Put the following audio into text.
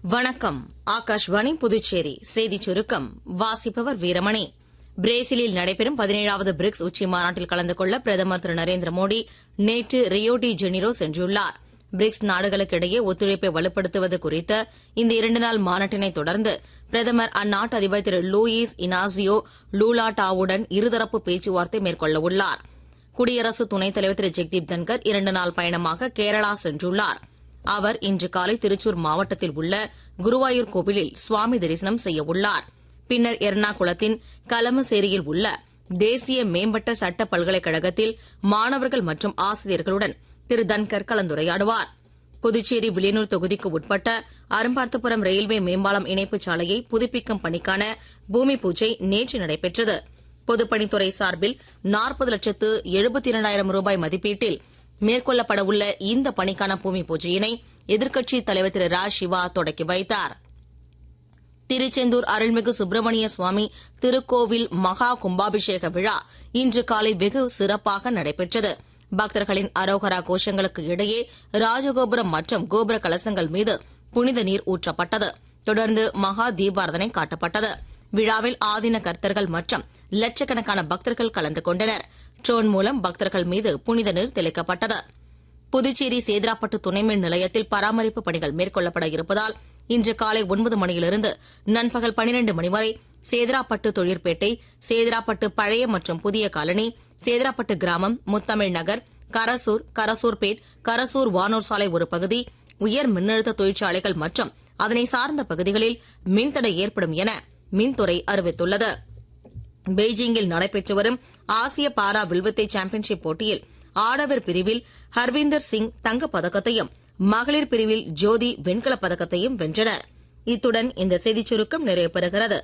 வணக்கம். ஆகாஷ்வாணி புதுச்சேரி செய்திச் சுருக்கம். வாசிப்பவர் வீரமணி. பிரேசிலில் நடைபெறும் 17வது பிரிக்ஸ் உச்சி மாநாட்டில் கலந்து கொள்ள பிரதமர் திரு நரேந்திர மோடி நேற்று ரியோ டி ஜெனிரோ சென்றுள்ளார். பிரிக்ஸ் நாடுகளுக்கு இடையே ஒத்துழைப்பை வலுப்படுத்துவது குறித்த இந்த 2 நாள் மாநாட்டினை தொடர்ந்து பிரதமர் அந்நாட்டு அதிபர் திரு லூயிஸ் இனாசியோ லூலா டாவுடன் இருதரப்பு பேச்சுவார்த்தை மேற்கொள்ள உள்ளார். குடியரசு துணைத் தலைவர் திரு ஜெக்தீப் தன்கர் 2 நாள் பயணமாக கேரளா சென்றுள்ளார். அவர் இன்று காலை திருச்சூர் மாவட்டத்தில் உள்ள குருவாயூர் கோவிலில் சுவாமி தரிசனம் செய்ய உள்ளார். பின்னர் எர்ணாகுளத்தின் கலமசேரியில் உள்ள தேசிய மேம்பட்ட சட்ட பல்கலைக்கழகத்தில் மாணவர்கள் மற்றும் ஆசிரியர்களுடன் திரு தன்கர் கலந்துரையாடுவார். புதுச்சேரி வில்லியனூர் தொகுதிக்கு உட்பட்ட அரும்பார்த்தபுரம் ரயில்வே மேம்பாலம் இணைப்புச் சாலையை புதுப்பிக்கும் பணிக்கான பூமி பூஜை நேற்று நடைபெற்றது. பொதுப்பணித்துறை சார்பில் 40,72,000 ரூபாய் மதிப்பீட்டில் மேற்கொள்ளப்பட உள்ள இந்த பணிக்கான பூமி பூஜையினை எதிர்க்கட்சித் தலைவர் திரு ரா சிவா தொடக்கி வைத்தார். திருச்செந்தூர் அருள்மிகு சுப்பிரமணிய சுவாமி திருக்கோவில் மகா கும்பாபிஷேக விழா இன்று காலை வெகு சிறப்பாக நடைபெற்றது. பக்தர்களின் அரோகரா கோஷங்களுக்கு இடையே ராஜகோபுரம் மற்றும் கோபுர கலசங்கள் மீது புனித நீர் ஊற்றப்பட்டது. தொடர்ந்து மகா தீபாரதனை காட்டப்பட்டது. விழாவில் ஆதீன கர்த்தர்கள் மற்றும் லட்சக்கணக்கான பக்தர்கள் கலந்து கொண்டனர். ட்ரோன் மூலம் பக்தர்கள் மீது புனித நீர் தெளிக்கப்பட்டது. புதுச்சேரி சேதராப்பட்டு துணைமின் நிலையத்தில் பராமரிப்பு பணிகள் மேற்கொள்ளப்பட இருப்பதால் இன்று காலை 9 மணியிலிருந்து நண்பகல் 12 மணி வரை சேதராப்பட்டு தொழிற்பேட்டை, சேதராப்பட்டு பழைய மற்றும் புதிய காலனி, சேதராப்பட்டு கிராமம், முத்தமிழ் நகர், கரசூர், கரசூர்பேட், கரசூர் வானூர் சாலை ஒரு பகுதி, உயர் மின்னழுத்த தொழிற்சாலைகள் மற்றும் அதனை சார்ந்த பகுதிகளில் மின்தடை ஏற்படும் என மின்துறை அறிவித்துள்ளது. பெய்ஜிங்கில் நடைபெற்று வரும் ஆசிய பாரா வில்வித்தை சாம்பியன்ஷிப் போட்டியில் ஆடவர் பிரிவில் ஹர்வீந்தர் சிங் தங்கப் பதக்கத்தையும் மகளிர் பிரிவில் ஜோதி வெண்கலப் பதக்கத்தையும் வென்றனர். இத்துடன் இந்த செய்திச் சுருக்கம் நிறைவு பெறுகிறது.